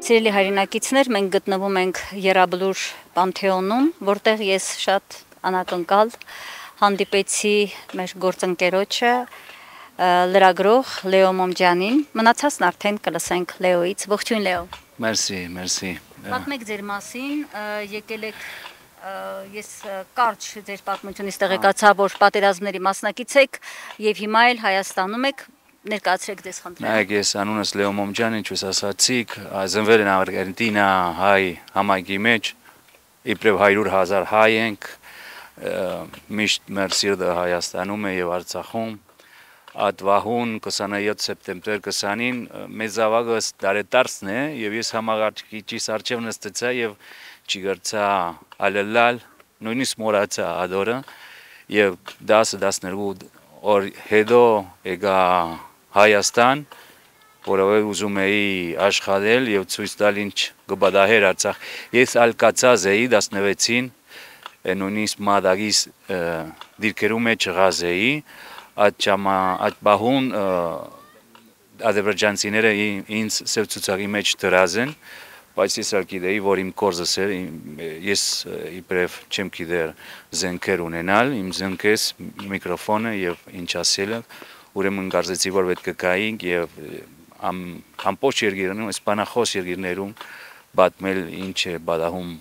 Սիրելի հայրենակիցներ, մենք գտնվում ենք Եռաբլուր Պանթեոնում, որտեղ ես շատ անակնկալ հանդիպեցի մեր գործընկերոջը լրագրող Լեո Մոմջյանին։ Մնացածն արդեն կլսենք Լեոից։ Ողջույն Լեո։ Մերսի։ Պատմեք ձեր մասին, եկել եք ես կարճ ձեր պատմությունից տեղեկացա, որ պատերազմների մասնակից եք եւ հիմա էլ Հայաստանում եք, ներկայացրեք ձեզ խնդրեմ։ Նայեք, ես անունս Լեո Մոմջան, ինչպես ասացիք, ծնվել եմ Արգենտինա հայ համայնքի մեջ, իբրև 100,000 հայ ենք, միշտ մեր սիրտը Հայաստանում է եւ Արցախում։ Այդ վաղուն 27 սեպտեմբեր 20-ին մեծ ավագս դարետարսն է եւ ես համագարկիչիս արչեւ նստեցա եւ չգրցա ալելալ, նույնիսկ մոռացա ադորը եւ 10-12 օր հետո եկա Հայաստան, որովհետև ուզում էի աշխատել եւ ցույց տալ ինչ կբադահեր Արցախ։ Ես ալկացած էի 16-ին, նույնիսկ մադագիս դիրքերու մեջ ղազ էի, այդ բահուն ադրբեջանցիները ինձ սև ցուցակի մեջ դրած են, բայց ես ալ գիտեի, որ իմ կորզս էր, ես իբրև չեմ գիտեր զենքեր ունենալ, իմ զենքես միկրոֆոնը եւ ինչ ասելը, ուրեմն կարծեցի, որ պետք է գայինք եւ ամբողջ երկիրներում, իսպանախոս երկիրներում պատմել ինչ է բադահում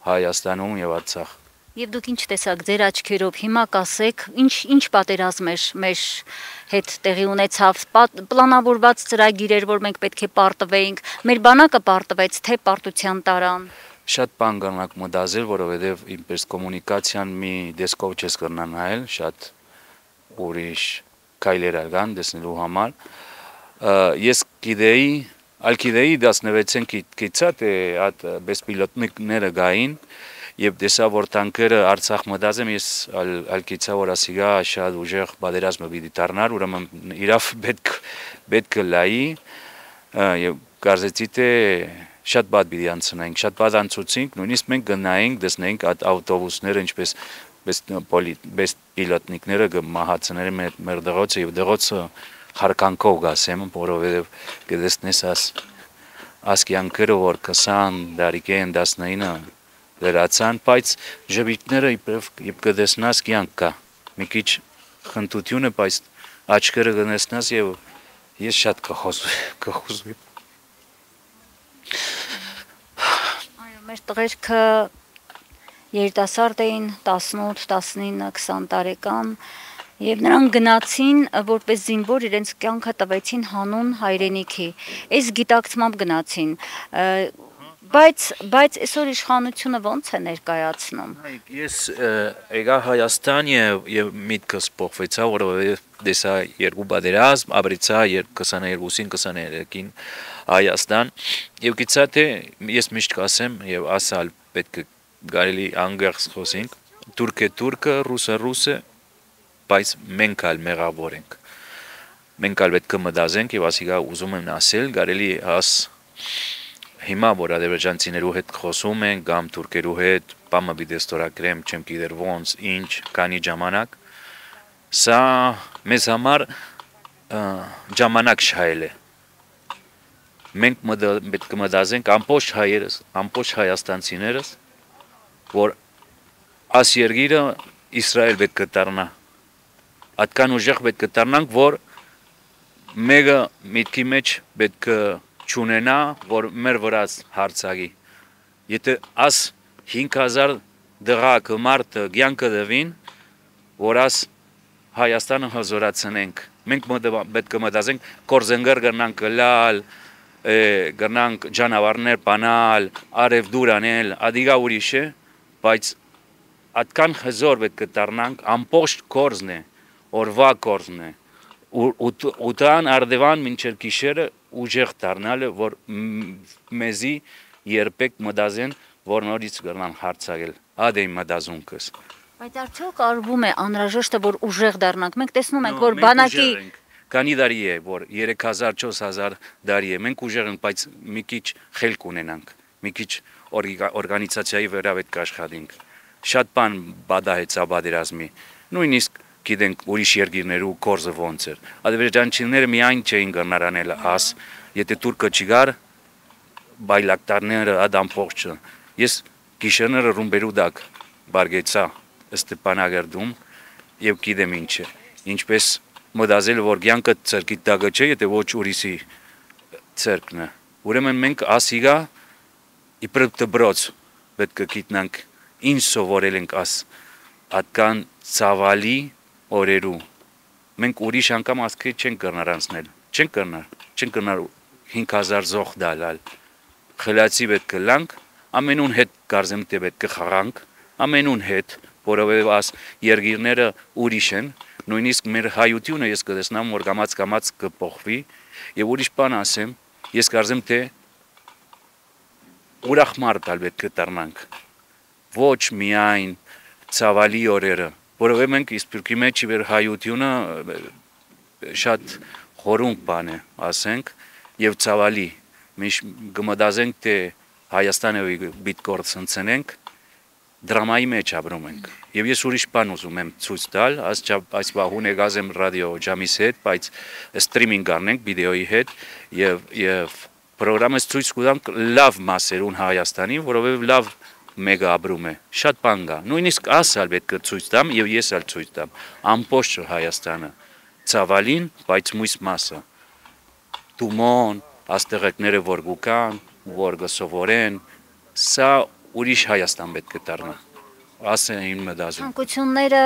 Հայաստանում եւ Արցախ։ Եվ դուք ինչ տեսաք ձեր աչքերով, հիմա կասեք, ինչ պատերազմ էր մեր հետ տեղի ունեցավ, պլանավորված ծրագիր էր, որ մենք պետք է պարտվեինք, մեր բանակը պարտվեց, թե պարտության տարան։ Շատ բան կրնակ մտածել, որովհետեւ ինպես կոմունիկացիան մի դեսկով չես կրնան նայել, շատ ուրիշ քայլեր ալգան դեսնելու համար։ Ես գիտեի 16-ին գիծա թե այդ բեսպիլոտնիկները գային եւ տեսա որ տանկերը Արցախ մտածեմ ես ալկիցա որ ասիգա շատ ուժեղ պատերազմը պիտի դառնար, ուրեմն իրավ պետք է լայի եւ կարծեցի թե շատ բադ պիտի անցնենք, շատ բադ անցուցինք, նույնիսկ մենք գնայինք, տեսնենք այդ ավտոբուսները ինչպես բես պիլոտնիկները կմահացներ մեր դեղոցը եւ դեղոցը խարկանքով գասեմ, որովհետեւ կտեսնես ասկյանքերը որ 20 դարիքեն 19-ը դրացան, բայց ժպիտները իբրև կտեսնաս կյանք կա, մի քիչ խնդությունը, բայց աչքերը կտեսնաս եւ ես շատ կխոզվի։ Այո, մեր տղերքը երիտասարդ էին 18, 19, 20 տարեկան եւ նրանք գնացին որպես զինվոր իրենց կյանքը տվեցին հանուն հայրենիքի։ Այս գիտակցմամբ գնացին։ Բայց այսօր իշխանությունը ոնց է ներկայացնում։ Ես եկա Հայաստան եւ միտքս փոխվեցա, որովհետեւ դեսա երկու պատերազմ, ապրեցա 22-ին 23-ին Հայաստան եւ գիտա թե ես միշտ կասեմ եւ ասալ պետք է գարելի անգերս խոսենք, թուրքը, ռուսը, բայց մենք ալ մեղավոր ենք։ Մենք ալ պետք է մտածենք եւ ասիգա ուզում եմ ասել, գարելի աս հիմա որ ադրբեջանցիներու հետ խոսում են, կամ թուրքերու հետ, բամը պիտի ստորագրեմ, չեմ գիտեր ոնց, ինչ, քանի ժամանակ, սա մեզ համար ժամանակ շահել է։ Մենք պետք է մտածենք ամբողջ հայերս, ամբողջ հայաստանցիներս, որ աս երգիրը Իսրայել պետք է դառնա։ Այդքան ուժեղ պետք է դառնանք, որ մեկը միտքի մեջ պետք է չունենա, որ մեր վրա հարցակի։ Եթե աս 5000 դղակ մարդը կյանքը դվին, որ աս Հայաստանը հզորացնենք։ Մենք պետք է մտածենք կորզենգար գնանք լալ, գնանք ջանավարներ բանալ, արևդուր անել, ադիգա ուրիշ է, բայց այդքան հզոր պետք է դառնանք, ամբողջ կորզն է, օրվա կորզն է, ուտան արդևան մինչև գիշերը ուժեղ դառնալը, որ մեզի երբեք մտածեն, որ նորից կգնան հարցակել, ադե իմ մտածունքս։ Բայց արդյոք արվում է անհրաժեշտ է, որ ուժեղ դառնանք, մենք տեսնում ենք, որ բանակի Քանի դարի է, որ 3000-4000 դարի է, մենք ուժեղ ենք, բայց մի քիչ խելք ունենանք, մի քիչ օրգանիզացիայի վրա պետք է աշխատենք։ Շատ բան բադահեցա պատերազմի, նույնիսկ գիտենք ուրիշ երկիրներու կորզը ոնց էր։ Ադրբեջանցիները միայն չէին գնարանել աս, եթե թուրքը չգար, բայլակտարները ադամ փողջը ես գիշերները ռումբերու դակ բարգեցա Ստեփանագերդում եւ գիտեմ ինչ է ինչպես մտածել որ ցանկը ցերկի դակը չէ եթե ոչ ուրիսի ցերկն է ուրեմն մենք ասիգա իբր դբրոց պետք է գիտնանք ինչ սովորել ենք աս ատկան ցավալի օրերու մենք ուրիշ անգամ ասկի չենք կրնար անցնել չենք կրնար 5000 զող դալալ խելացի պետք է լանք ամենուն հետ կարծեմ թե պետք է խաղանք ամենուն հետ որովհետև աս երգիրները ուրիշ են նույնիսկ մեր հայությունը ես կտեսնամ որ կամաց կփոխվի եւ ուրիշ բան ասեմ ես կարծեմ թե ուրախ մարդալ պետք է դառնանք ոչ միայն ցավալի օրերը որովհետև մենք իսպիրկի մեջ իվեր հայությունը շատ խորունկ բան է ասենք եւ ցավալի միշտ գմդազենք թե Հայաստանը բիտ կորցնենք դրամայի մեջ ապրում ենք եւ ես ուրիշ բան ուզում եմ ցույց տալ այս բահուն եկազեմ ռադիո ջամիս հետ բայց սթրիմինգ անենք վիդեոյի հետ եւ Պրոգրամը ցույց կտանք լավ մասերուն Հայաստանի, որովհետև լավ մեգա ապրում է, շատ բան կա։ Նույնիսկ ասալ պետք է ցույց տամ եւ ես ալ ցույց տամ։ Ամբողջ Հայաստանը ցավալին, բայց մույս մասը։ Դումոն, աստեղեկները որ գուկան, որ գսովորեն, սա ուրիշ Հայաստան պետք է դառնա։ Ասեն իմ մտածում։ Ցանկությունները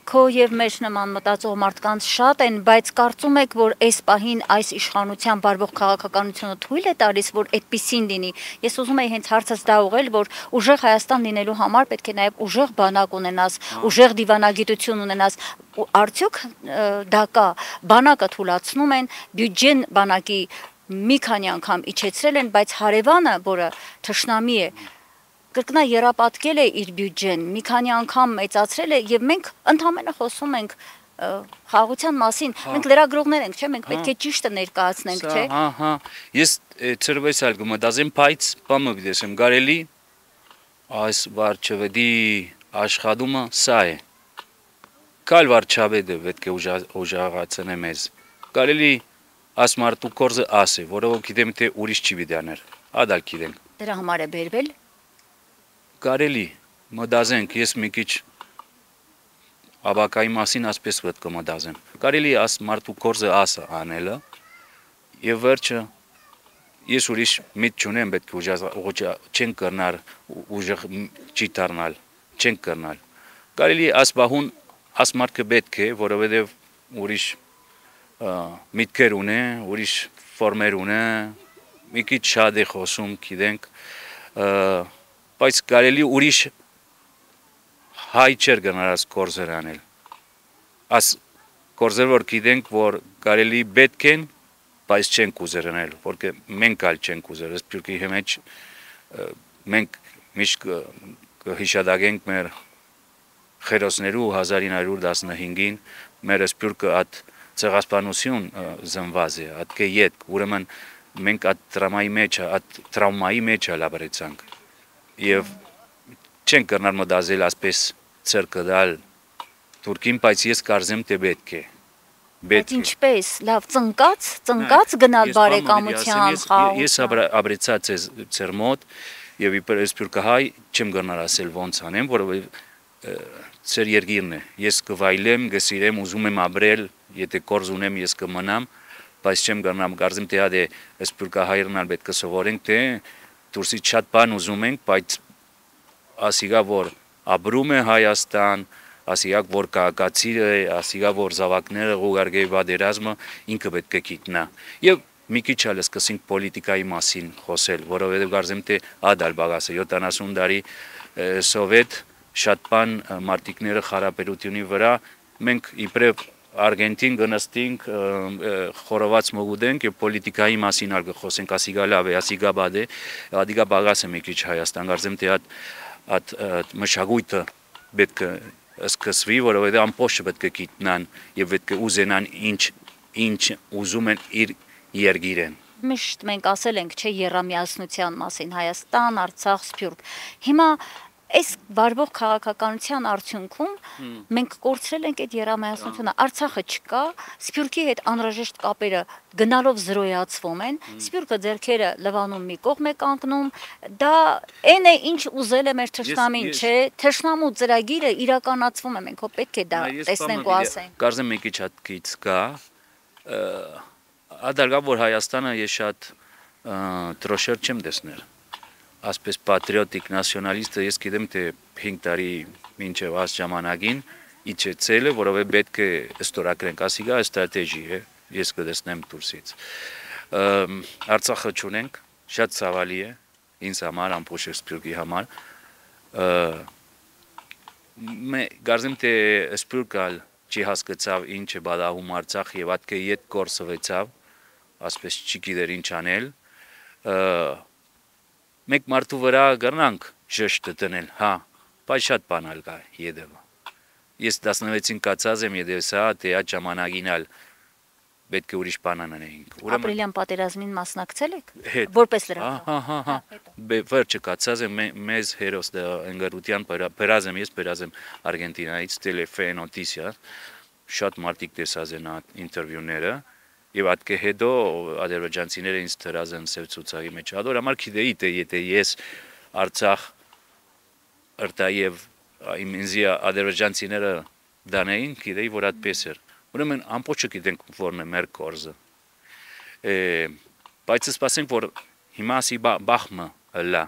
քո եւ մեր նման մտածող մարդկանց շատ են, բայց կարծում եք, որ այս պահին այս իշխանության բարվող քաղաքականությունը թույլ է տալիս, որ այդպիսին լինի։ Ես ուզում եի հենց հարցս դա ուղղել, որ ուժեղ Հայաստան լինելու համար պետք է նաեւ ուժեղ բանակ ունենաս, ուժեղ դիվանագիտություն ունենաս։ Արդյոք դա կա, բանակը թույլաtsնում են, բյուջեն բանակի մի քանի անգամ իջեցրել են, բայց հարևանը, որը թշնամի է, կրկնա երապատկել է իր բյուջեն, մի քանի անգամ մեծացրել է եւ մենք ընդհանրապես խոսում ենք խաղաղության մասին, մենք լրագրողներ ենք, չէ՞, մենք պետք է ճիշտը ներկայացնենք, չէ՞։ Հա, ես ծրվեսալ գմտածեմ, բայց բամը դեսեմ, կարելի այս վարչավետի աշխատումը սա է։ Կալ վարչավետը պետք է ուժեղացնե մեզ։ Կարելի աս մարդու կորզը ասի, որովհետեւ գիտեմ թե ուրիշ չի վիդաներ։ Ադալ գիտենք։ Դրա համար է բերվել։ Կարելի մտածենք, ես մի քիչ աբակայի մասին ասպես պետք է մտածեմ։ Կարելի աս մարդու կորզը ասը անելը եւ վերջը ես ուրիշ միտ չունեմ, պետք է չեն կրնալ ուժեղ չի դառնալ, չեն կրնալ։ Կարելի աս բահուն աս մարդը պետք է, որովհետեւ ուրիշ միտքեր ունե, ուրիշ ֆորմեր ունե, մի քիչ շատ է խոսում, գիտենք, բայց կարելի ուրիշ հայ չեր գնարած կորզեր անել։ Աս կորզեր որ գիտենք, որ կարելի պետք են, բայց չենք ուզեր անել, որքը մենք ալ չենք ուզեր, սպյուրքի մեջ մենք միշտ կհիշադակենք մեր խերոսներու 1915-ին մեր սպյուրքը at ցեղասպանություն զնված է, at կեյետ, ուրեմն մենք at տրավմայի մեջ լաբրեցանք եւ չենք կրնար մտածել ասպես ցերկը դալ Թուրքին, բայց ես կարծեմ թե պետք է։ Բայց ինչպես, լավ ծնկած գնալ բարեկամության խաղ։ Ես ապրեցած ձեր մոտ եւ իբր սպյուրքահայ չեմ կրնար ասել ոնց անեմ, որովհետեւ ծեր երգիրն է։ Ես կվայլեմ, կսիրեմ, ուզում եմ ապրել, եթե կորզ ունեմ ես կմնամ, բայց չեմ կրնամ կարծեմ թե ադե սպյուրքահայերն ալ պետք է սովորենք թե դուրսի շատ բան ուզում ենք, բայց ասիգա որ ապրում է Հայաստան, ասիգա որ կակացիր է, ասիգա որ զավակները ուղարկեի բادرազմը ինքը պետք է գիտնա։ Եվ մի քիչ ալ սկսենք պոլիտիկայի մասին խոսել, որովհետև կարծեմ թե ադալ բաղասը 70 տարի սովետ շատ բան մարտիկները խարապերությունի վրա մենք իբրև Արգենտին գնստինք խորոված մոգուդենք եւ պոլիտիկայի մասին ալ խոսենք, ասիգա լավ է, ասիգա բադ է, ադիգա բաղասը մի քիչ Հայաստան կարծեմ թե at մշակույթը պետք է սկսվի, որովհետեւ ամբողջը պետք է գիտնան եւ պետք է ուզենան ինչ ուզում են իր երգիրեն։ Միշտ մենք ասել ենք, չէ, երամիասնության մասին Հայաստան, Արցախ, Սփյուռք։ Հիմա այս վարվող քաղաքականության արդյունքում մենք կորցրել ենք այդ երամայացությունը, Արցախը չկա, Սփյուռքի հետ անհրաժեշտ կապերը գնալով զրոյացվում են, Սփյուռքը ձեռքերը Լվանում մի կողմ է կանգնում, դա այն է ինչ ուզել է մեր թշնամին, չէ, թշնամու ծրագիրը իրականացվում է, մենք հո պետք է դա տեսնենք ու ասենք։ Կարծեմ մի քիչ հատկից կա, ադարգա որ Հայաստանը ես շատ տրոշեր չեմ տեսնել, ասպես պատրիոտիկ նասիոնալիստը ես գիտեմ թե 5 տարի մինչև այս ժամանակին իջեցել է, որովհետեւ պետք է ստորագրենք, ասիկա ստրատեգի է, ես կտեսնեմ դուրսից։ Արցախը չունենք, շատ ցավալի է, ինձ համար, ամբողջ Սփյուռքի համար։ Կարծեմ թե Սփյուռքը չի հասկացավ ինչ է բադահում Արցախ եւ ատկե իդ կորսվեցավ, ասպես չգիտեր ինչ անել։ Մեկ մարդու վրա կրնանք ժեշտը դնել, հա, բայց շատ բան կա յետևը։ Ես 16-ին կացած եմ յետևսա, թե այդ ժամանակին ալ պետք է ուրիշ բան անենք։ Ապրիլյան պատերազմին մասնակցել եք։ Հետ։ Որպես լրագրող։ Հա։ Վերջը կացած եմ մեզ հերոս ընկերության բերած եմ Արգենտինայից Telefe Noticias, շատ մարդիկ տեսած են այդ ինտերվյուները։ Եվ այդ հետո ադրբեջանցիները ինձ դրած են սև ցուցակի մեջ։ Ադոր համար գիտեի թե եթե ես Արցախ ըրտայև ինձի ադրբեջանցիները դանեին, գիտեի որ այդպես էր։ Ուրեմն ամբողջը գիտենք որն է մեր կորզը։ Բայց սպասենք որ հիմա ասի բախմը լա։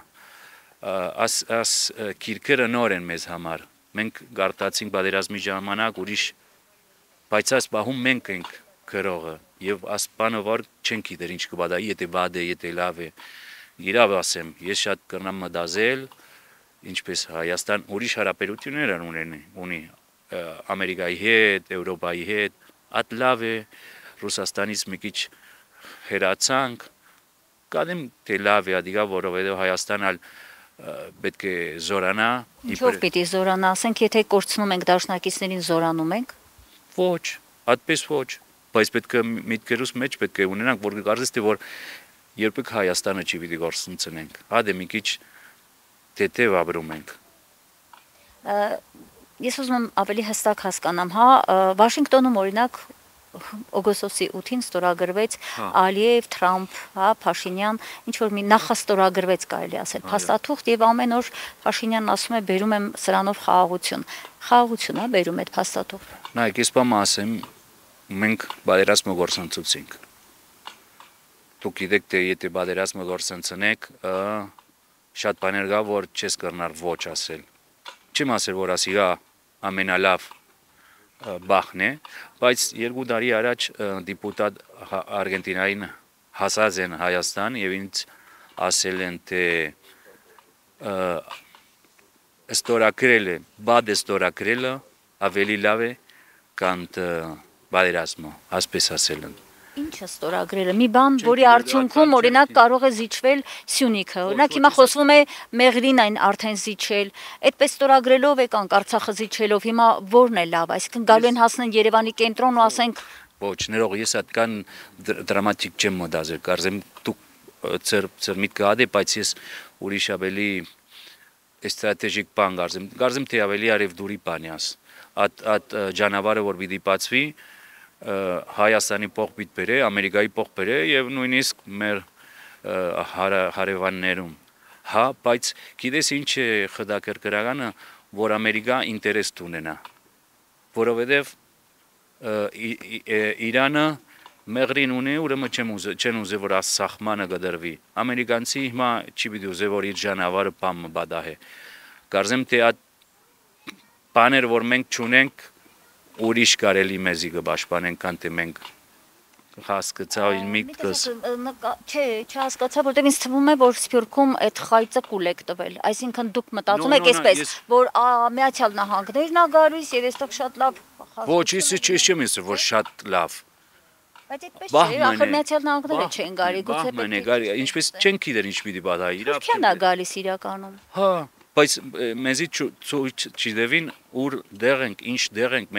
Աս քիրքերը նոր են մեզ համար։ Մենք գարտացինք պատերազմի ժամանակ ուրիշ, բայց այս բահում մենք ենք գրողը եւ ասպանը որ չեն գիտեր ինչ կբադայի, եթե վատ է, եթե լավ է։ Իրավ ասեմ, ես շատ կնամ մտածել, ինչպես Հայաստան ուրիշ հարաբերություններ ունի Ամերիկայի հետ, Եվրոպայի հետ, այդ լավ է, Ռուսաստանից մի քիչ հերացանք, կադեմ թե լավ է, ադիգա որովհետեւ Հայաստանը պետք է զորանա։ Ինչով պիտի զորանա, ասենք եթե կորցնում ենք դաշնակիցներին զորանում ենք։ Ոչ, այդպես ոչ։ Բայց պետք է միտքերուս մեջ պետք է ունենանք, որ կարծես թե որ երբեք Հայաստանը չի պիտի գործունենք։ Հադե մի քիչ թեթև ապրում ենք։ Ես ուզում եմ ավելի հստակ հասկանամ, հա, Վաշինգտոնում օրինակ օգոստոսի 8-ին ստորագրվեց Ալիև, Թրամփ, հա, Փաշինյան, ինչ որ մի նախաստորագրվեց կարելի ասել, փաստաթուղթ եւ ամեն օր Փաշինյանն ասում է բերում եմ սրանով խաղաղություն։ Խաղաղություն, հա, բերում այդ փաստաթուղթը։ Նայեք, ես բամ ասեմ, մենք պատերազմը գործընծուցինք։ Դուք գիտեք թե եթե պատերազմը գործընծնեք, շատ բաներ կա որ չես կրնար ոչ ասել։ Չեմ ասել որ ասիգա ամենալավ բախն է, բայց 2 տարի առաջ դիպուտատ Արգենտինային հասած են Հայաստան եւ ինձ ասել են թե ստորագրելը, բադ ստորագրելը ավելի լավ է քան պատերազմը, ասպես ասել են։ Ինչը ստորագրելը, մի բան, որի արդյունքում օրինակ կարող է զիջվել Սյունիքը, օրինակ հիմա խոսվում է Մեղրին այն արդեն զիջել, այդպես ստորագրելով եկան Արցախը զիջելով, հիմա որն է լավ, այսինքն գալու են հասնեն Երևանի կենտրոն ու ասենք Ոչ, ներող ես այդքան դրամատիկ չեմ մտածել, կարծեմ դուք ծեր միտքը ադե, բայց ես ուրիշ ավելի ստրատեգիկ բան կարծեմ թե ավելի արևդուրի բան ես, այդ ջանավարը որ պիտի բացվի Հայաստանի փող պիտի բերե, Ամերիկայի փող բերե եւ նույնիսկ մեր հարևաններում։ Հա, բայց գիտես ինչ է խդակրկրականը, որ Ամերիկա ինտերես ունենա, որովհետեւ Իրանը մեղրին ունի, ուրեմն չեն ուզե որ աս սահմանը գդրվի։ Ամերիկանցի հիմա չի պիտի ուզե որ իր ջանավարը բամը բադահե։ Կարծեմ թե այդ բաներ որ մենք չունենք ուրիշ կարելի մեզի կպաշտպանենք, քան թե մենք հասկացա իմ միտքս։ Չէ, չհասկացա, որտեղ ինձ թվում է, որ Սփյուռքում այդ խայծը կուլ եք տվել։ Այսինքն դուք մտածում եք այսպես, որ Միացյալ Նահանգներն ա գալիս եւ այստեղ շատ լավ։ Ոչ, ես չեմ ասում, որ շատ լավ։ Բայց այդպես չէ, ախր Միացյալ Նահանգները չեն գալի, գուցե պետք է։ Ինչպես չեն գիտեր ինչ պիտի բադայի իրավ։ Չեն ա գալիս իրականում։ Հա, բայց մեզի ցույց չդևին ուր դեղ ենք, ինչ դեղ ենք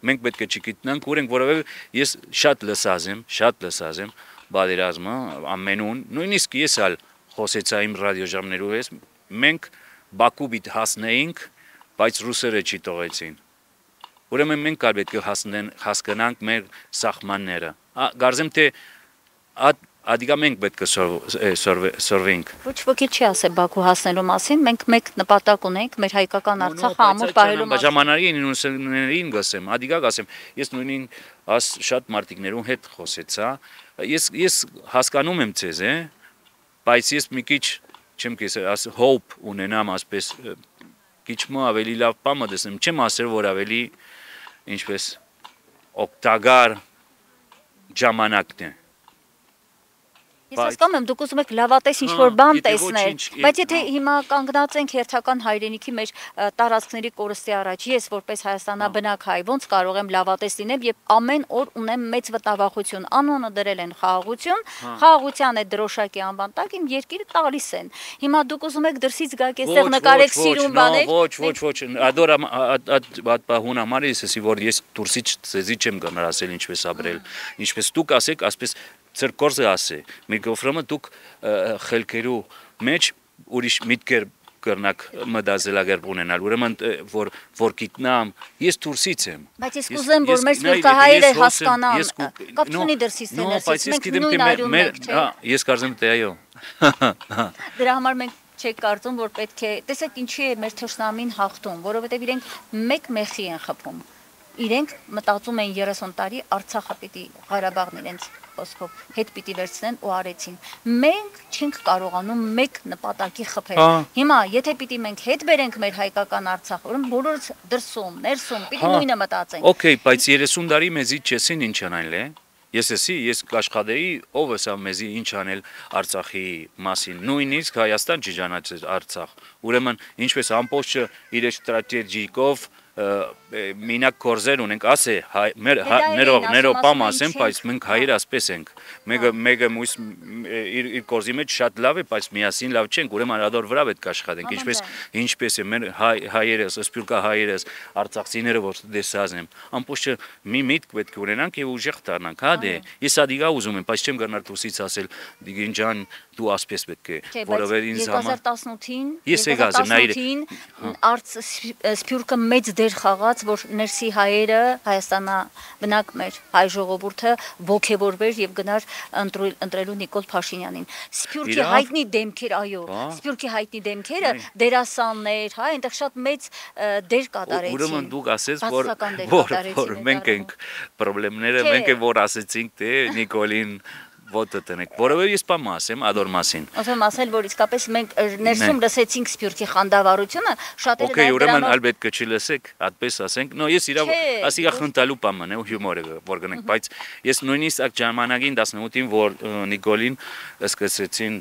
մենք պետք է չգիտնանք ուր ենք, որովհետև ես շատ լսած եմ բادرազմը ամենուն, նույնիսկ ես ալ խոսեցա իմ ռադիոժամներով ես, մենք Բաքու պիտի հասնեինք, բայց ռուսերը չի թողեցին։ Ուրեմն մենք կար պետք է հասկանանք մեր սահմանները։ Գարզեմ թե Ադիգա մենք պետք է սորվենք։ Ոչ ոքի չի ասել Բաքու հասնելու մասին, մենք մեկ նպատակ ունենք մեր հայկական Արցախը ամուր պահելու մասին։ Ժամանակին ինուսներին գասեմ, ադիգա գասեմ, ես նույնին շատ մարտիկներուն հետ խոսեցա, ես հասկանում եմ ցեզ, բայց ես մի քիչ չեմ կեսել, hope ունենամ, ասպես քիչ մը ավելի լավ բան դեսեմ, չեմ ասել, որ ավելի ինչպես օգտակար ժամանակն է։ Ես հասկանում եմ, դուք ուզում եք լավատես ինչ-որ բան տեսնել, բայց եթե հիմա կանգնած ենք հերթական հայրենիքի մեր տարածքների կորստի առաջ, ես որպես Հայաստանաբնակ հայ, ոնց կարող եմ լավատես լինեմ, եւ ամեն օր ունեմ մեծ վտավախություն, անունը դրել են խաղաղություն, խաղաղության այդ դրոշակի անվան տակ իմ երկիրը տալիս են։ Հիմա դուք ուզում եք դրսից գաք այստեղ նկարեք սիրուն բաներ։ Ոչ, ադորա բահուն համար որ ես դուրսից ցեզի չեմ գնալ ասել ինչպես ապրել, ինչպես դուք ասեք, ասպես Ձեր գործը ասե, միկրոֆոնը դուք խելքերու մեջ ուրիշ միտքեր կրնակ մտածելակերպ ունենալ, ուրեմն որ գիտնամ, ես դուրսից եմ։ Բայց ես կուզեմ, որ մեր սպիրկահայերը հասկանան, կապ չունի դրսից թե ներսից, մենք նույն այրում ենք, չէ՞։ Ես կարծեմ թե այո։ Դրա համար մենք չեք կարծում, որ պետք է, տեսեք ինչի է մեր թշնամին հաղթում, որովհետև իրենք մեկ մեխի են խփում։ Իրենք մտածում են 30 տարի Արցախը պիտի Ղարաբաղն իրենց խոսքով հետ պիտի վերցնեն ու արեցին։ Մենք չենք կարողանում մեկ նպատակի խփել։ Հիմա եթե պիտի մենք հետ բերենք մեր հայկական Արցախը, ուրեմն բոլորս դրսում, ներսում պիտի նույնը մտածենք։ Okay, բայց 30 տարի մեզի չեսին ինչ անել է։ Ես աշխատեի, ով է սա մեզի ինչ անել Արցախի մասին։ Նույնիսկ Հայաստան չճանաչեց Արցախ։ Ուրեմն ինչպես ամբողջ իր ստրատեգիկով մինակ կորզեր ունենք, ասե ներող պամ ասեմ, բայց մենք հայր ասպես ենք, մեկը մույս իր կորզի մեջ շատ լավ է, բայց միասին լավ չենք, ուրեմն ադոր վրա պետք է աշխատենք, ինչպես է մեր հայերս, սպյուրկա հայերս, արցախցիները, որ դեսած եմ, ամբողջը մի միտք պետք է ունենանք եւ ուժեղ դառնանք, հա դե, ես ադիգա ուզում եմ, բայց չեմ գնալ դուսից ասել, դիգին ջան, դու ասպես պետք է, որովհետեւ ինձ համար 2018-ին Սփյուռքը մեծ դեր խաղաց, որ ներսի հայերը, Հայաստանաբնակ մեր հայ ժողովուրդը ոգևորվեր եւ գնար ընտրելու Նիկոլ Փաշինյանին։ Սփյուռքի հայտնի դեմքեր, այո, Սփյուռքի հայտնի դեմքերը դերասաններ, հա, այնտեղ շատ մեծ դեր կատարեցին։ Ուրեմն դուք ասես, որ մենք ենք խնդիրները, մենք ենք որ ասեցինք թե Նիկոլին Ոտը տնեք, որովհետև ես բամ ասեմ ադոր մասին։ Ասեմ ասել, որ իսկապես մենք ներսում լսեցինք Սփյուռքի խանդավառությունը, շատերը Okay, ուրեմն ալ պետք է չլսեք, այդպես ասենք։ No, ես իրավ ասիգա խնդալու բաման է, հյումորը որ գնենք, բայց ես նույնիսկ այդ ժամանակին 18-ին որ Նիկոլին սկսեցին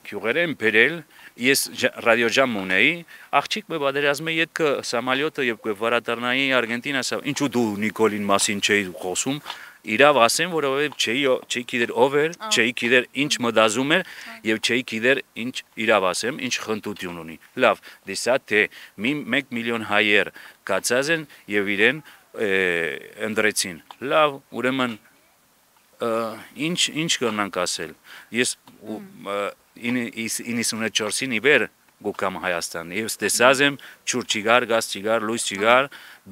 քյուղերեն բերել, ես ռադիոժամ ունեի, աղջիկ մը պատերազմի ետքը սամալյոտը եւ վարադառնայի Արգենտինա, ինչու դու Նիկոլին մասին չէի խոսում։ Իրավ ասեմ, որովհետև չէի գիտեր ով էր, չէի գիտեր ինչ մտածում էր եւ չէի գիտեր ինչ իրավ ասեմ, ինչ խնդություն ունի։ Լավ, դեսա թե 1 միլիոն հայեր կացած են եւ իրեն ընդրեցին։ Լավ, ուրեմն ինչ կրնանք ասել։ Ես 94-ին իբեր գուկամ Հայաստան եւ ստեսած եմ ճուր չիգար, գազ չիգար, լույս չիգար,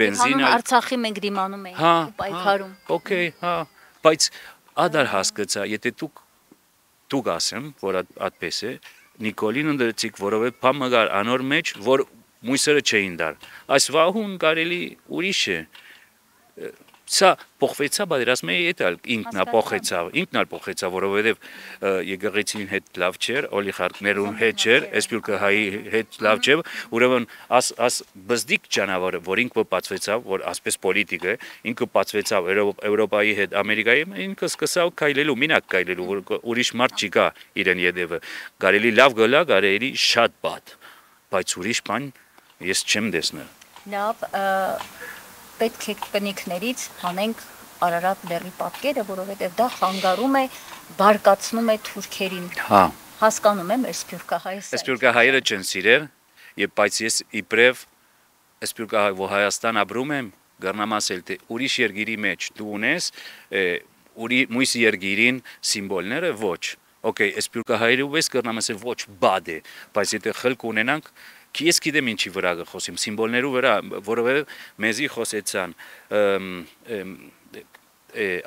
բենզին Արցախի մենք դիմանում ենք պայքարում։ Okay, հա, բայց ադար հասկացա, եթե դուք ասեմ, որ այդպես է, Նիկոլին ընդրեցիք, որովհետեւ փամագար անոր մեջ, որ մույսերը չէին դար։ Այս վահուն կարելի ուրիշ է։ Սա փոխվեցա պատերազմի հետ ինքնա փոխեցա, որովհետև եկեղեցին հետ լավ չէր, օլիղարքներուն հետ չէր, Սփյուռքահայի հետ լավ չէր, ուրեմն աս բզդիկ ճանավարը, որ ինքը բացվեցավ, որ ասպես պոլիտիկ է, ինքը բացվեցավ Եվրոպայի հետ, Ամերիկայի, ինքը սկսավ քայլելու, մինակ քայլելու, որ ուրիշ մարդ չկա իրեն յետևը, կարելի լավ գլա, կարելի շատ բադ, բայց ուրիշ բան ես չեմ տեսնել։ Լավ, պետք է կնիկներից հանենք Արարատ լեռի պատկերը, որովհետև դա խանգարում է, բարկացնում է թուրքերին։ Հա։ Հասկանում եմ, Սփյուռքահայը։ Սփյուռքահայերը չեն սիրել, եւ բայց ես իբրև Սփյուռքահայ որ Հայաստան ապրում եմ, գառնամ ասել թե ուրիշ երկիրի մեջ դու ունես մույս երկիրին սիմվոլները ոչ։ Okay, Սփյուռքահայերը ուես կրնամ ասել ոչ բադ է, բայց եթե խելք ունենանք Ես գիտեմ ինչի վրա կխոսեմ, սիմվոլներու վրա, որովհետև մեզի խոսեցան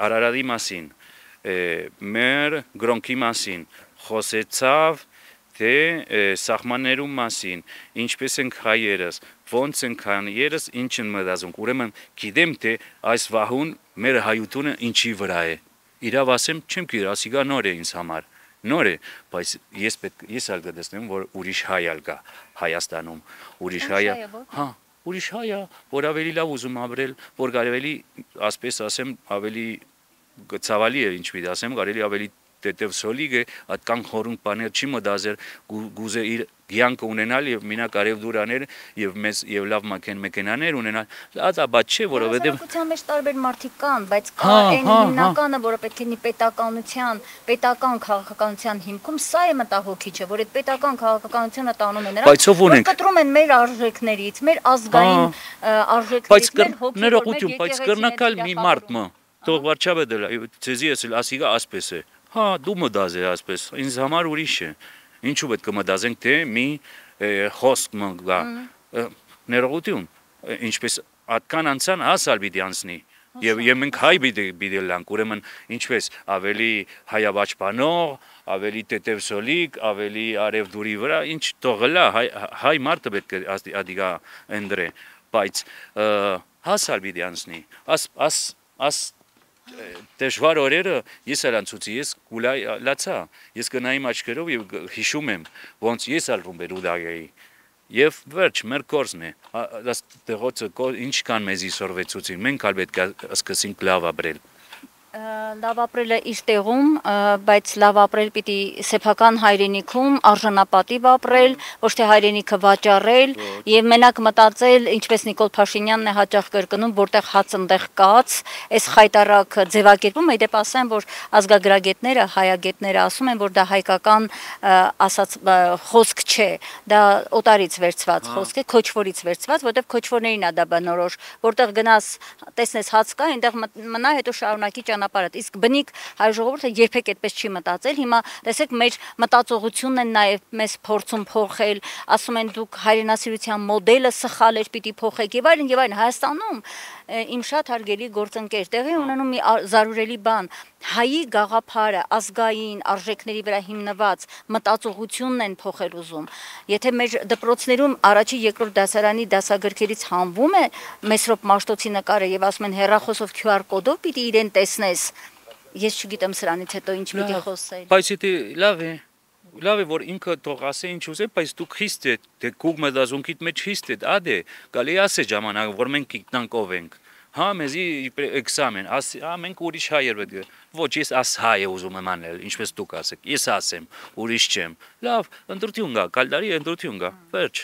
Արարատի մասին, մեր գրոնքի մասին, խոսեցավ թե սահմաններու մասին, ինչպես ենք հայերս, ոնց ենք հայերս, ինչ են մտածում, ուրեմն գիտեմ թե այս վահուն մեր հայությունը ինչի վրա է։ Իրավ ասեմ, չեմ գիտեր, ասիգա նոր է ինձ համար, նոր է, բայց ես ալ կտեսնեմ, որ ուրիշ հայ ալ կա Հայաստանում, ուրիշ հայ է, հա, ուրիշ հայ է, որ ավելի լավ ուզում ապրել, որ կարելի, ասպես ասեմ, ավելի ցավալի է ինչ պիտի ասեմ, կարելի ավելի տետև սոլիգ է, այդքան խորուն բաներ չի մտածել, գուզե իր կյանքը ունենալ եւ մենակ արև դուրաներ եւ մեծ եւ լավ մեքենաներ ունենալ, դա բաց չէ, որովհետեւ հասարակության մեջ տարբեր մարդիկ կան, բայց կա այն հիմնականը, որը պետք է լինի պետական քաղաքականության հիմքում, սա է մտահոգիչը, որ այդ պետական քաղաքականությունը տանում է նրանք, որ կտրում են մեր արժեքներից, մեր ազգային արժեքներից, մեր հոգեվոր, բայց կրնակալ մի մարդ մը, թող վարչապետը ցեզի ասել, ասիգա ասպես է։ Հա, դու մտածես ասպես, ինձ համար ուրիշ է։ Ինչու պետք է մտածենք, թե մի խոսք մը գա, ներողություն, ինչպես այդքան անցան հասալ պիտի անցնի։ Եվ մենք հայ պիտի լանք, ուրեմն ինչպես ավելի հայաբաճպանող, ավելի տետև սոլիկ, ավելի արև դուրի վրա, ինչ թողլա հայ մարդը պետք է ադիգա ընդրե, բայց հասալ պիտի անցնի։ Աս դժվար օրերը ես արանցուցի, ես գուլացա, ես գնայիմ աչքերով եւ հիշում եմ, ոնց ես ալվում բերուդագեի եւ վերջ մեր կորսն է, դեղոցը ինչ կան մեզի սորվեցուցին, մենք ալ պետք է սկսենք լավ ապրել։ Լավ ապրելը իր տեղում, բայց լավ ապրել պիտի սեփական հայրենիքում արժանապատիվ ապրել, ոչ թե հայրենիքը վաճառել եւ մենակ մտածել, ինչպես Նիկոլ Փաշինյանն է հաճախ կրկնում, որտեղ հաց ընդեղ կաց, այս խայտարակ ձևակերպում, իդեպ ասեմ, որ ազգագրագետները, հայագետները ասում են, որ դա հայկական ասած խոսք չէ, դա օտարից վերցված խոսք է, քոչվորից վերցված, որտեղ քոչվորներին է դա բնորոշ, որտեղ գնաս, տեսնես հաց կա, այնտեղ մնա, հետո շարունակի ճանապարհդ, իսկ բնիկ հայ ժողովուրդը երբեք այդպես չի մտածել, հիմա տեսեք մեր մտածողությունն են նաև մեզ փորձում փոխել, ասում են դուք հայրենասիրության մոդելը սխալ էր, պիտի փոխեք եւ այլն, Հայաստանում իմ շատ հարգելի գործընկեր տեղի ունենում մի զարուրելի բան, հայի գաղափարը ազգային արժեքների վրա հիմնված մտածողությունն են փոխել ուզում, եթե մեր դպրոցներում առաջի երկրորդ դասարանի դասագրքերից հանվում է Մեսրոպ Մաշտոցի նկարը եւ ասում են հեռախոսով QR կոդով պիտի իրեն տեսնես, ես չգիտեմ սրանից հետո ինչ պիտի խոսել։ Բայց դա լավ է, որ ինքը թող ասե ինչ ուզե, բայց դու խիստ է, թե քուգ մտածունքիդ մեջ խիստ է, ադե, գալի ասե ժամանակ, որ մենք գիտնանք ով ենք։ Հա, մեզի էքզամեն, մենք ուրիշ հայեր պետք է։ Ոչ, ես աս հայ է ուզում եմ անել, ինչպես դուք ասեք։ Ես ասեմ, ուրիշ չեմ։ Լավ, ընտրություն գա, կալդարի ընտրություն գա։ Վերջ։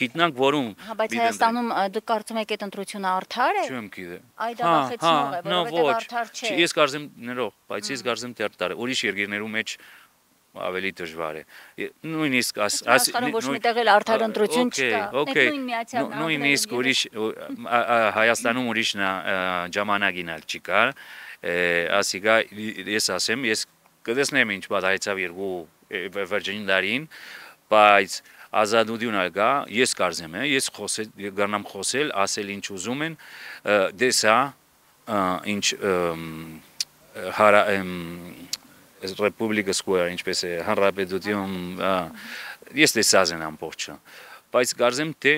Գիտնանք որում։ Հա, բայց Հայաստանում դուք կարծում եք այդ ընտրությունը արդար է։ Չեմ գիտե։ Այդ աղախեցնող է, որովհետև արդար չէ։ Ես կարծեմ, ներող, բայց ես կարծեմ թե արդար է։ Ուրիշ երկրներու մեջ ավելի դժվար է։ Նույնիսկ աշխարհում ոչ միտեղ էլ արդար ընտրություն չկա։ Նույն Միացյալ Նահանգներում նույնիսկ ուրիշ Հայաստանում ուրիշն ժամանակին ալ չկա։ Ասիգա ես ասեմ, ես կտեսնեմ ինչ պատահեցավ երկու վերջին դարին, բայց ազատություն ալգա, ես կարծեմ, ես գարնամ խոսել, ասել ինչ ուզում են, դեսա ինչ Ռեպուբլիկա Square, ինչպես է, հանրապետություն, ես տեսած եմ ամբողջը, բայց կարծեմ թե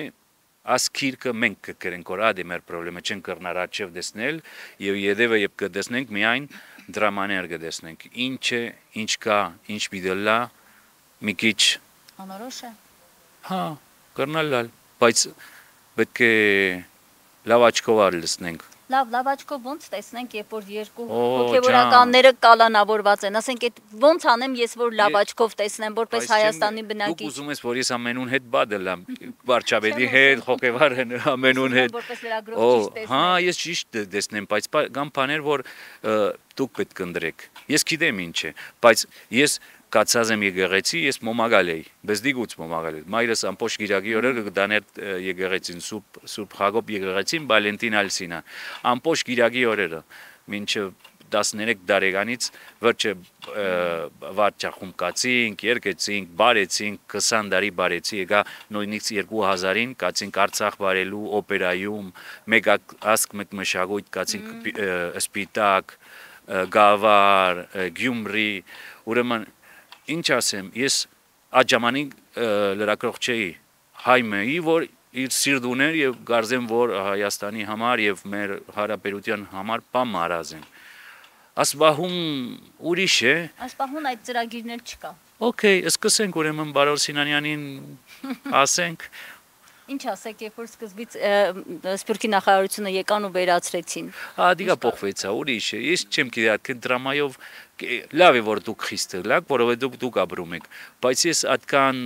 ասքիրքը մենք կգրենք, որ ադե մեր պրոբլեմը չեն կրնար աչև դեսնել եւ յետևը երբ կդեսնենք միայն դրամաներ կդեսնենք, ինչ է, ինչ կա, ինչ պիտի լա, մի քիչ անորոշ է։ Հա, կրնալ, բայց պետք է լավ աչքով լսնենք։ Լավ աչքով ոնց տեսնենք, երբ որ երկու հոգեվորականները կալանավորված են, ասենք այդ ոնց անեմ ես որ լավ աչքով տեսնեմ, որպես Հայաստանի բնակիչ։ Դուք ուզում ես որ ես ամենուն հետ բադելամ, վարչապետի հետ, հոգեվար ամենուն հետ։ Որպես լրագրող ճիշտ տեսնեմ։ Հա, ես ճիշտ տեսնեմ, բայց կան բաներ, որ դուք պետք կընտրեք։ Ես գիտեմ ինչ է, բայց ես կացած եմ եկեղեցի, ես մոմագալ էի, բեզդիգուց մոմագալ էի։ Մայրս ամբողջ գիրակի օրերը կդաներ եկեղեցին Սուրբ Հակոբ եկեղեցին Վալենտին Ալսինա։ Ամբողջ գիրակի օրերը, մինչև 13 տարեկանից վերջը վարչախում կացինք, երկեցինք, բարեցինք, 20 տարի բարեցի, եկա նույնիսկ 2000-ին կացինք Արցախ բարելու օպերայում, մեկ ասկ մեկ մշակույթ կացինք Սպիտակ, Գավառ, Գյումրի, ուրեմն ինչ ասեմ, ես այդ ժամանակ լրագրող չէի, հայ մեի, որ իր սիրտ ուներ եւ գարձեմ, որ Հայաստանի համար եւ մեր հարաբերության համար բամ արած են։ Ասպահում ուրիշ է։ Ասպահուն այդ ծրագիրներ չկա։ Okay, սկսենք ուրեմն Բարոյ Սինանյանին ասենք։ Ինչ ասեք, երբ որ սկզբից Սփյուռքի նախարարությունը եկան ու վերացրեցին։ Ադիգա փոխվեց, ուրիշ է։ Ես չեմ գիտակ դրամայով լավ է որ դուք խիստ ըլակ, որովհետեւ դուք ապրում եք, բայց ես այդքան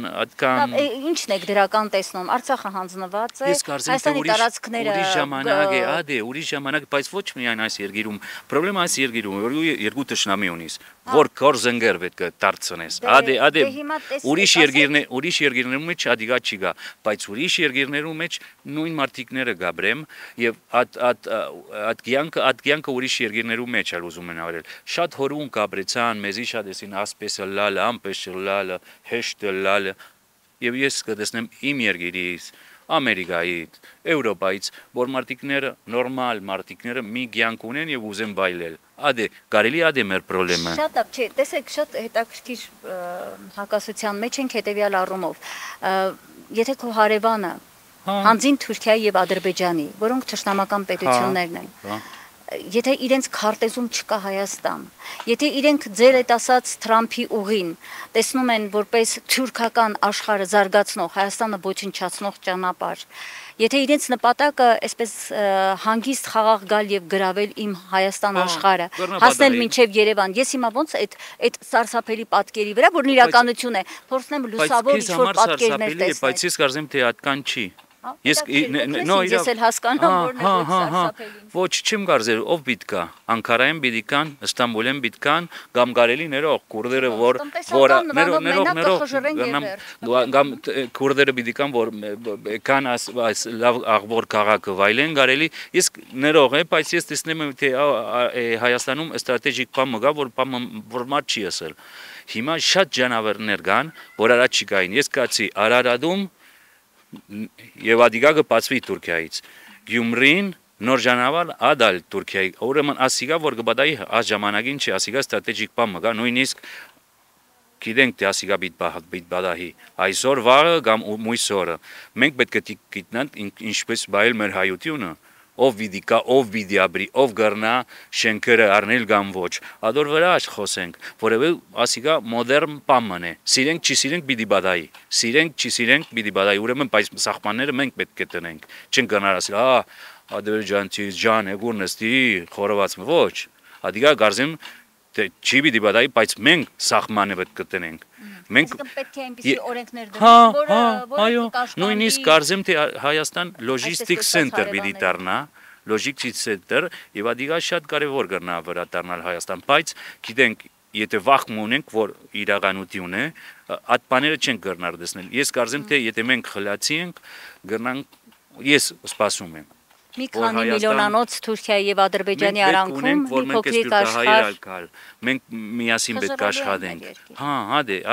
ինչն եք դրական տեսնում, Արցախը հանձնված է, Հայաստանի տարածքները ուրիշ ժամանակ է, ադե, ուրիշ ժամանակ, բայց ոչ միայն այս երկիրում, խնդրեմ այս երկիրում, որ երկու տշնամի ունիս, որ կորզենգեր պետք է դարձնես, ադե, ուրիշ երկիրներում մեջ ադիգա չի գա, բայց ուրիշ երկիրներում մեջ նույն մարտիկները գաբրեմ եւ այդ կյանքը ուրիշ երկիրներում մեջ էլ ուզում են ավերել, շատ հորուն կապրեցան, մեզի շատ էսին ասպես լալը, ամպես լալը, հեշտ լալը եւ ես կտեսնեմ իմ երկիրից, Ամերիկայից, Եվրոպայից, որ մարտիկները, նորմալ մարտիկները մի կյանք ունեն եւ ուզեն բայլել։ Ադե, կարելի ադե մեր խնդրեմը։ Շատ ապ չէ, տեսեք, շատ հետաքրքիր հակասության մեջ ենք հետեւյալ առումով։ Եթե քո հարևանը հանձին Թուրքիայի եւ Ադրբեջանի, որոնք թշնամական պետություններն են, եթե իրենց քարտեզում չկա Հայաստան, եթե իրենք ձեր այդ ասած Թրամփի ուղին տեսնում են որպես թուրքական աշխարհը զարգացնող, Հայաստանը ոչնչացնող ճանապարհ, եթե իրենց նպատակը այսպես հանգիստ խաղաղ գալ եւ գրավել իմ Հայաստան աշխարհը, հասնել մինչեւ Երևան, ես հիմա ոնց այդ սարսափելի պատկերի վրա, որն իրականություն է, փորձնեմ լուսավոր ինչ-որ պատկերներ տեսնել։ Բայց ես կարծեմ թե այդքան չի։ Ես էլ հասկանում որն է սարսափելին։ Ոչ չեմ կարծել, ով պիտկա, Անկարայում պիտկան, Ստամբուլում պիտկան, կամ կարելի ներող քուրդերը որ կամ քուրդերը պիտկան որ կան այս լավ աղբոր քաղաքը վայլեն կարելի, ես ներող է, բայց ես տեսնում եմ թե Հայաստանում ստրատեգիկ բան կա, որ մարդ չի ասել։ Հիմա շատ ճանավերներ կան, որ առաջ չկային։ Ես կացի Արարատում եւ ադիգա կբացվի Թուրքիայից Գյումրին նոր ճանապարհ ադալ Թուրքիայի ուրեմն ասիգա որ կբադայի այս ժամանակին չի ասիգա ստրատեգիկ բան մգա նույնիսկ գիտենք թե ասիգա բիտ բադահի այսօր վաղը կամ մույսօրը մենք պետք է գիտնանք ինչպես բայել մեր հայությունը ով վիդիկա ով վիդիաբրի ով գռնա շենքերը առնել կամ ոչ ադոր վրա խոսենք որևէ ասիգա մոդեռն բան է սիրենք չի սիրենք պիտի բադայի սիրենք չի սիրենք պիտի բադայի ուրեմն բայց սահմանները մենք պետք է տնենք չեն գնար ասել ադրբեջանցի ջան եգուրնստի խորոված ոչ ադիգա գարզեմ թե չի պիտի բադայի բայց մենք սահմանը պետք է տնենք մենք պետք է այնպիսի օրենքներ դնենք որը նույնիսկ կարծեմ թե Հայաստան լոջիստիկ սենտր պիտի դառնա լոջիստիկ սենտր եւ ադիգա շատ կարեւոր կգնա վրա դառնալ Հայաստան բայց գիտենք եթե վախում ունենք որ իրականություն է այդ բաները չեն կրնար դեսնել ես կարծեմ թե եթե մենք խլացի ենք կգնանք ես սպասում եմ մի քանի միլիոնանոց Թուրքիայի եւ Ադրբեջանի արանքում մի փոքրիկ աշխարհ մենք միասին պետք է աշխատենք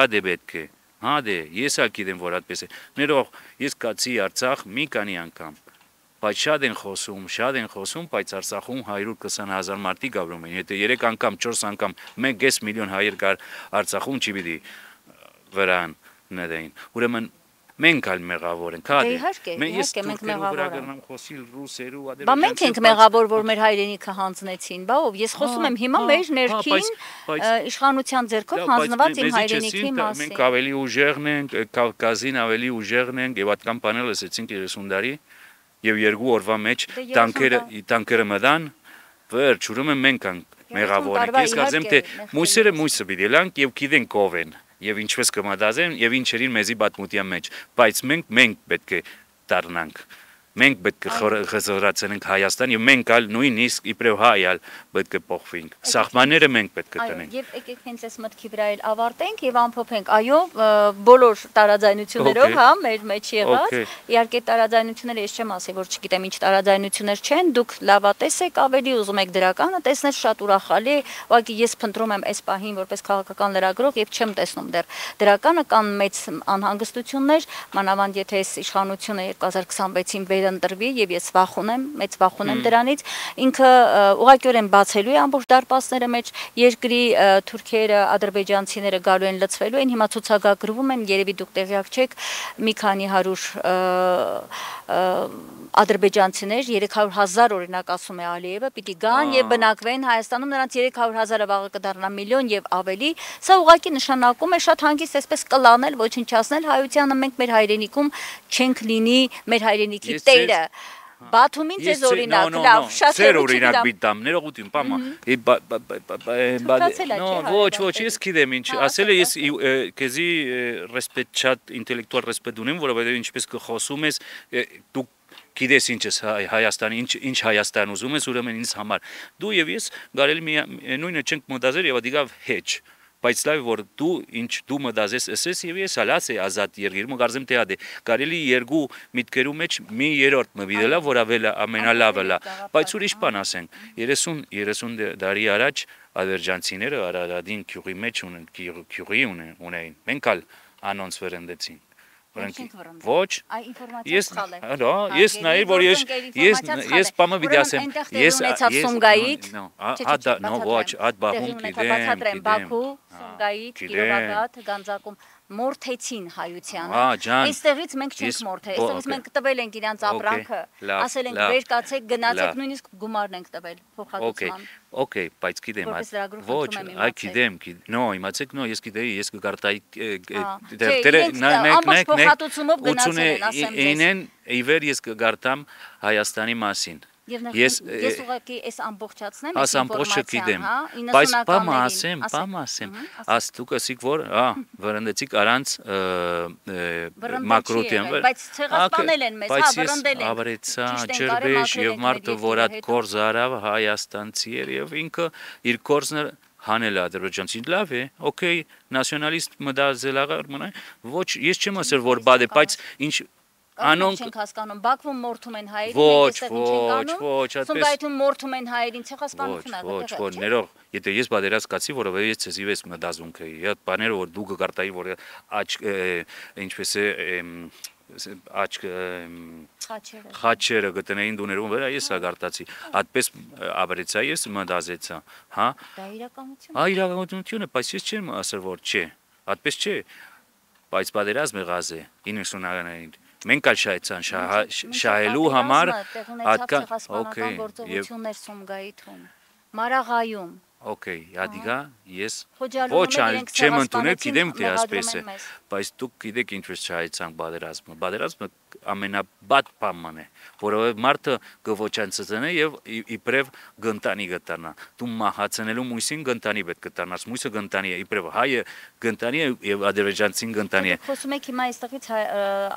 ադե պետք է ադե ես ալ գիտեմ որ այդպես է ներող ես կացի Արցախ մի քանի անգամ բայց շատ են խոսում բայց Արցախում 120,000 մարդի գաբրում են եթե 3 անգամ 4 անգամ 1.5 միլիոն հայեր կար Արցախում չի պիտի վրան նետեին ուրեմն մենք ալ մեղավոր ենք իհարկե մենք մեղավոր ենք խոսիլ ռուսերու բա մենք ենք մեղավոր որ մեր հայրենիքը հանձնեցին բա ով ես խոսում եմ հիմա մեր ներքին իշխանության ձեռքով հանձնված իմ հայրենիքի մասին մենք ավելի ուժեղն ենք Կավկազին ավելի ուժեղն ենք եւ այդքան բաներ լսեցինք 30 տարի եւ 2 օրվա մեջ տանկերը մտան վերջ ուրեմն մենք ենք մեղավոր ենք ես կարծեմ թե մույսը պիտի լանք եւ գիտենք ով են եւ ինչպես կմտածեն եւ ինչերին մեզի պատմության մեջ բայց մենք պետք է դառնանք մենք պետք է խզորացնենք Հայաստան եւ մենք ալ նույնիսկ իբրև հայ պետք է փոխվենք սահմանները մենք պետք է տնենք եւ եկեք հենց այս մտքի վրա էլ ավարտենք եւ ամփոփենք այո բոլոր տարաձայնություններով հա մեր մեջ եղած իհարկե տարաձայնությունները ես չեմ ասի որ չգիտեմ ինչ տարաձայնություններ չեն դուք լավատես եք ավելի ուզում եք դրականը տեսնել շատ ուրախալի ուղղակի ես փնտրում եմ այս պահին որպես քաղաքական լրագրող եւ չեմ տեսնում դեռ դրականը կան մեծ անհանգստություններ մանավանդ եթե այս իշխանությունը 2026-ին վերընտրվի եւ ես մեծ վախում եմ դրանից ինքը ուղղակիորեն բացելու է ամբողջ դարպասները մեջ երկրի թուրքերը ադրբեջանցիները գալու են լցվելու են հիմա ցուցակագրվում են երևի դուք տեղյակ չեք մի քանի 100 ադրբեջանցիներ 300,000 օրինակ ասում է Ալիևը պիտի գան եւ բնակվեն Հայաստանում նրանց 300,000-ը վաղը կդառնա միլիոն եւ ավելի սա ուղղակի նշանակում է շատ հանգիստ այսպես կլանել ոչնչացնել հայությանը մենք մեր հայրենիքում չենք լինի մեր հայրենիքի տերը Բաթումին ձեզ օրինակ լավ շատ է օրինակ բիտամ ներողություն պամա ոչ ես գիտեմ ինչ ասել է ես քեզի ռեսպեկտ շատ ինտելեկտուալ ռեսպեկտ ունեմ որովհետեւ ինչպես կխոսում ես դու գիտես ինչ ես Հայաստանի ինչ Հայաստան ուզում ես ուրեմն ինձ համար դու եւ ես գարելի նույնը չենք մտածել եւ ադիգա հեչ բայց լավ որ դու մտածես ասես եւ ես հալած է ազատ երկիր մգարզեմ թե ադե կարելի երկու միտքերու մեջ մի երրորդ մվիդելա որ ամենալավը լա բայց ուրիշ բան ասենք 30 տարի առաջ ադրբեջանցիները Արարատին գյուղի մեջ գյուղի ունեին մենք ալ անոնց վրընդեցին ոչ ես նայ որ ես պամը վիդեասեմ ես Սումգայիթ ոչ այդ բախում գիտեմ Բաքու Սումգայիթ Կիրովագադ Գանձակում մորթեցին հայությանը այստեղից մենք չենք մորթել այստեղից մենք տվել ենք իրանց ապրանքը ասել ենք վեր կացեք գնացեք նույնիսկ գումարն ենք տվել փոխհատուցման Okay, բայց գիտեմ ոչ այ գիտեմ նո իմացեք նո ես գիտեի ես կգարտայի ամբողջ փոխհատուցումով գնացել են ասեմ ինեն իվեր ես կգարտամ Հայաստանի մասին Ես ուղղակի այս ամբողջացնեմ այս ամբողջը գիտեմ բայց բամ ասեմ աստուք ասիկ որ վրընդեցիք արանց մակրոտիան բայց ցեղասպանել են մեզ վրընդել են ավրեցա ջրվեշ եւ մարդը որ այդ կորձ արավ հայաստանցի էր եւ ինքը իր կորձը հանել ադրբեջանցին լավ է օքեյ նացիոնալիստ մտածելակերպ մնա ոչ ես չեմ ասել որ բադ է բայց ինչ Անոնք չենք հասկանում Բաքվում մորթում են հայերին ոչ Սումգայիթում մորթում են հայերին ցեղասպանություն ոչ ներող եթե ես բادرած կացի որովհետեւ ես ցեզի վես մտածում էի այդ բաները որ դու կգարտայի որ ինչպես է աչք խաչերը գտնեին դուներում վրա ես ագարտացի այդպես ավրեցա ես մտածեցա հա դա իրականություն իրականությունը բայց ես չեմ ասել որ չէ այդպես չէ բայց բادرած մեղազ է 90-ականներին մենք ալ շայցան շահելու համար հատկան գործողություններ Սումգայիթում Մարաղայում Okay, ադիգա ես ոչ չեմ ընդունել գիտեմ թե ասպես է բայց դուք գիտեք ինչպես շահեցանք բادرազմը ամենաբադ բանն է որովհետեւ մարդը գոչանցնե եւ իբրև գնտանի գտանա դու մահացնելու մույսին գնտանի պետք կտանաս մույսը գնտանի է իբրև հայը գնտանի է եւ ադրբեջանցին գնտանի է խոսում եք հիմա այստեղից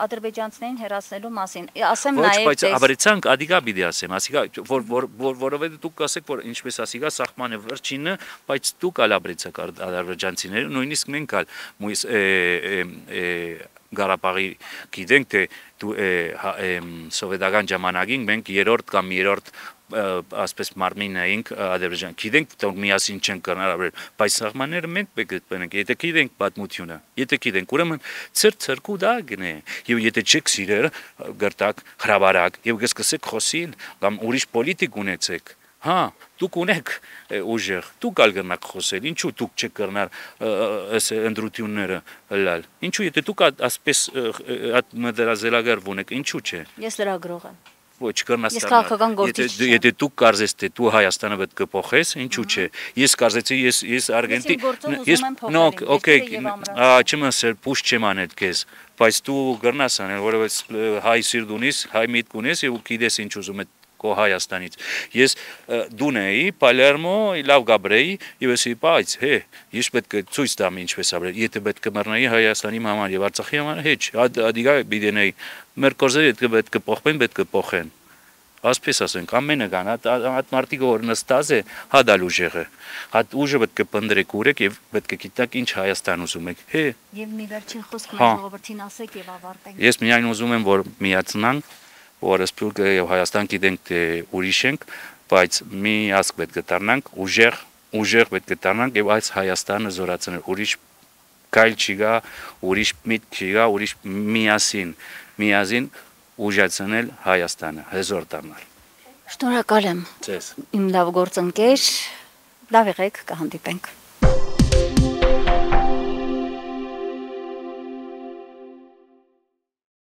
ադրբեջանցիներին հերացնելու մասին ասեմ նաեւ ոչ բայց ավրեցանք ադիգա պիտի ասեմ ասիկա որովհետեւ դուք ասեք որ ինչպես ասիկա սահմանը վերջինը բայց դուք ալաբրեցաք ադրբեջանցիները նույնիսկ մենք ալ մույս Գարաբաղի գիտենք թե սովետական ժամանակին մենք երրորդ կամ երրորդ ասպես մարմին էինք Ադրբեջան գիտենք որ միասին չեն կնարաբեր բայց սահմանները մենք պետք է եթե գիտենք պատմությունը եթե գիտենք ուրեմն ծրկու դա գնե եւ եթե չեք սիրել գարտակ հրավարակ եւ կսկսեք խոսիլ կամ ուրիշ պոլիտիկ ունեցեք հա դուք ունեք ուժեղ դուք ալ գնաք խոսել ինչու դուք չեք կրնար այս ընդրությունները լալ ինչու եթե դուք ասպես այդ մդրազելագերվ ունեք ինչու չէ ես լրագրող եմ ոչ կրնաստան եթե դուք կարծես թե դու Հայաստանը պետք է փոխես ինչու չէ ես կարծեցի ես Արգենտին ես նո օքեյ չեմ ասել push չեմ անել քեզ բայց դու կրնաս անել որովհետեւ հայ սիրտ ունես հայ միտք ունես եւ գիտես ինչ ուզում ես քո Հայաստանից։ Ես դուն էի, Պալերմո, լավ գաբրեի, եւ էսի բայց, ես պետք է ցույց տամ ինչպես ապրել։ Եթե պետք է մեռնեի Հայաստանի համար եւ Արցախի համար, հեչ, ադիգա բիդենեի։ Մեր կորզերը պետք է փոխվեն, պետք է փոխեն։ Ասպես ասենք, ամենը կան, հատ մարդիկը որ նստած է, հադալ ուժեղը։ Հատ ուժը պետք է պնդրեք ուրեք եւ պետք է գիտակ ինչ Հայաստան ուզում եք։ Եվ մի վերջին խոսք մեր ժողովրդին ասեք եւ ավարտենք։ Ես միայն ուզում եմ որ միացնանք, որ Սփյուռքը եւ Հայաստան գիտենք թե ուրիշ ենք, բայց մի ասկ պետք է դառնանք, ուժեղ պետք է դառնանք եւ այս Հայաստանը զորացնել։ Ուրիշ գայլ չի գա, ուրիշ միտք չի գա, ուրիշ միազին ուժացնել Հայաստանը, հզոր դառնալ։ Շնորհակալ եմ։ Ձեզ։ Իմ լավ գործընկեր, լավ եղեք, կհանդիպենք։